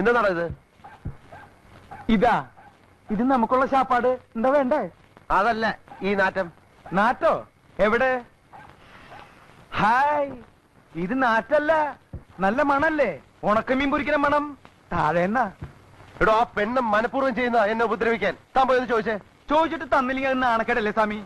എന്താണോ ഇത്? ഇതാ, ഇത് നമുക്കുള്ള ശാപ്പാട്. എന്താ വേണ്ടേ? അതല്ല ഈ നാറ്റം. നാറ്റോ? എവിടെ? ഹായ്, ഇത് നാറ്റല്ല, നല്ല മണല്ലേ, ഉണക്കമീൻ പൊരിക്കുന്ന മണം. താഴെ എന്നാ? എടോ, ആ പെണ്ണ് മനഃപൂർവ്വം ചെയ്യുന്ന എന്നെ ഉപദ്രവിക്കാൻ. താൻ പോയത് ചോദിച്ചിട്ട് തന്നില്ലെങ്കിൽ അത് നാണക്കേടല്ലേ സ്വാമി?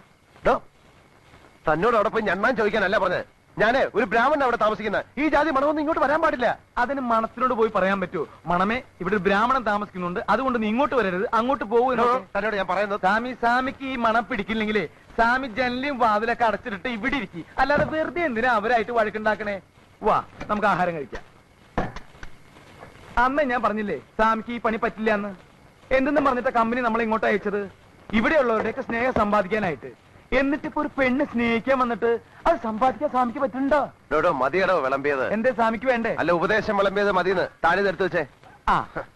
തന്നോട് അവിടെ പോയി ഞണ്ണാൻ ചോദിക്കാനല്ല പറഞ്ഞത്. ഞാന് ഒരു ബ്രാഹ്മണൻ അവിടെ താമസിക്കുന്ന. ഈ ജാതി മണമൊന്നും ഇങ്ങോട്ട് വരാൻ പാടില്ല. അതിന് മണത്തിനോട് പോയി പറയാൻ പറ്റുമോ? മണമേ, ഇവിടെ ഒരു ബ്രാഹ്മണൻ താമസിക്കുന്നുണ്ട്, അതുകൊണ്ട് നീ ഇങ്ങോട്ട് വരരുത്, അങ്ങോട്ട് പോകുന്നു. തന്നോട് ഞാൻ പറയുന്നത്, സ്വാമിക്ക് ഈ മണം പിടിക്കില്ലെങ്കിലേ സ്വാമി ജനലും വാതിലൊക്കെ അടച്ചിട്ട് ഇവിടെ ഇരിക്കും. അല്ലാതെ വെറുതെ എന്തിനാ അവരായിട്ട് വഴക്കുണ്ടാക്കണേ? വാ, നമുക്ക് ആഹാരം കഴിക്കാം. അമ്മ ഞാൻ പറഞ്ഞില്ലേ സ്വാമിക്ക് ഈ പണി പറ്റില്ല എന്ന്. എന്തെന്ന് പറഞ്ഞിട്ട് കമ്പനി നമ്മളെ ഇങ്ങോട്ട് അയച്ചത് ഇവിടെയുള്ളവരുടെയൊക്കെ സ്നേഹം സമ്പാദിക്കാനായിട്ട്. എന്നിട്ട് ഇപ്പൊ ഒരു പെണ്ണ് സ്നേഹിക്കാൻ വന്നിട്ട് അത് സമ്പാദിക്കാൻ സ്വാമിക്ക് പറ്റുന്നുണ്ടോ? മതിയടോ വിളമ്പിയത്. എന്റെ സ്വാമിക്ക് വേണ്ടേ? അല്ല, ഉപദേശം വിളമ്പിയത് മതിയെന്ന് താഴെ എടുത്തു വെച്ചേ. ആ,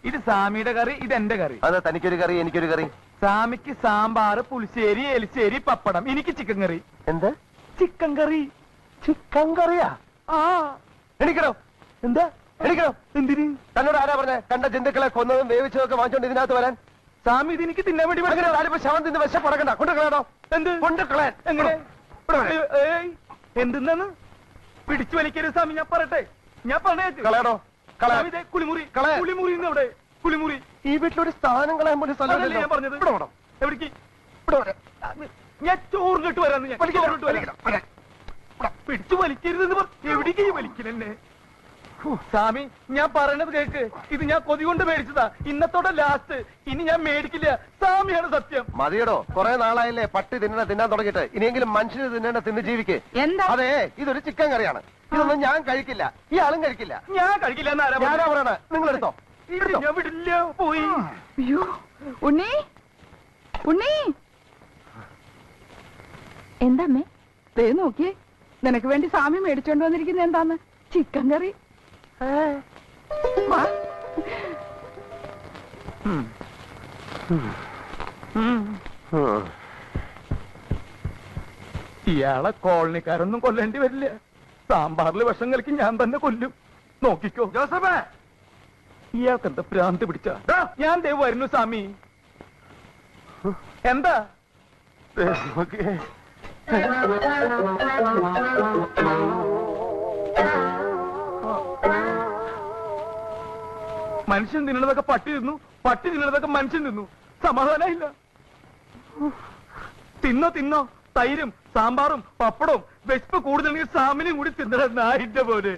ഇത് സ്വാമിയുടെ കറി, ഇത് എന്റെ കറി. അത് തനിക്കൊരു കറി, എനിക്കൊരു കറി. സ്വാമിക്ക് സാമ്പാർ, പുളിശ്ശേരി, എലിശ്ശേരി, പപ്പടം. എനിക്ക് ചിക്കൻ കറി. എന്ത് ചിക്കൻ കറി? ചിക്കൻ കറിയാ? ആ, എണിക്കണോ? എന്താ എണിക്കണോ? എന്തിന്? തന്നോട് ആരാ പറഞ്ഞേ കണ്ട ജന്തുക്കളെ കൊന്നതും വേവിച്ചതൊക്കെ വാങ്ങിച്ചോണ്ട് ഇതിനകത്ത് വരാൻ? സ്വാമി ഇത് എനിക്ക് തിന്നാൻ വേണ്ടി ശവം തിന്ന് വിശപ്പടക്കണ്ട. കൊണ്ടുകളയാണോ? എന്ത് കൊണ്ടുകളയാൻ? എങ്ങനെ? എന്തെന്നാണ്? പിടിച്ചു വലിക്കരുത് സ്വാമി, ഞാൻ പറയട്ടെ. ഞാൻ പറഞ്ഞു കളയടോ. കുളിമുറി, കുളിമുറി അവിടെ കുളിമുറി. ഈ വീട്ടിലൊരു സ്ഥാനം കളയാൻ പോലും സ്ഥലമല്ലേ ഞാൻ പറഞ്ഞത്. എവിടേക്ക്? ഞാൻ ചോറിനിട്ട് വരാന്ന്. ഞാൻ പിടിച്ചു വലിക്കരുതെന്ന് പറഞ്ഞു. എവിടേക്ക് വലിക്കലെന്നെ? സ്വാമി, ഞാൻ പറയണത് കേക്ക്. ഇത് ഞാൻ കൊതി കൊണ്ട് മേടിച്ചതാ, ഇന്നത്തോടെ ലാസ്റ്റ്. ഇനി ഞാൻ മേടിക്കില്ല. സ്വാമിയാണ് സത്യം. മതിയടോ, കുറെ നാളായില്ലേ പട്ടി തിന്നാൻ തുടങ്ങിയിട്ട്. ഇനിയെങ്കിലും മനുഷ്യന് തിന്നേണ്ട തിന്ന് ജീവിക്ക്. അതെ, ഇതൊരു ചിക്കൻ കറിയാണ്. ഇതൊന്നും ഞാൻ കഴിക്കില്ല, ഇയാളും കഴിക്കില്ല. ഞാൻ കഴിക്കില്ല എന്നാരാ പറയണ? നിങ്ങൾ എടുത്തോ. ഞാൻ വിടില്ല. പോയി. അയ്യോ, ഉണ്ണി ഉണ്ണി, എന്താമ്മേ ദേ നോക്കിയേ, നിനക്ക് വേണ്ടി സ്വാമി മേടിച്ചോണ്ട് വന്നിരിക്കുന്നത് എന്താന്ന്? ചിക്കൻ കറി. ഇയാളെ കോളനിക്കാരൊന്നും കൊല്ലേണ്ടി വരില്ല. സാമ്പാറിൽ വിഷം കലക്കി ഞാൻ തന്നെ കൊല്ലും. നോക്കിക്കോ ജോസഫേ. ഇയാൾക്ക് എന്താ ഭ്രാന്ത് പിടിച്ച? ഞാൻ ദേ വരുന്നു സ്വാമി. എന്താ? മനുഷ്യൻ തിന്നണതൊക്കെ പട്ടി തിന്നു, പട്ടി തിന്നണതൊക്കെ മനുഷ്യൻ തിന്നു. സമാധാനമില്ല. തിന്നോ തൈരും സാമ്പാറും പപ്പടവും. വിശപ്പ് കൂടുതലെങ്കിൽ സാമിനും കൂടി തിന്നണ നായിന്റെ പോലെ.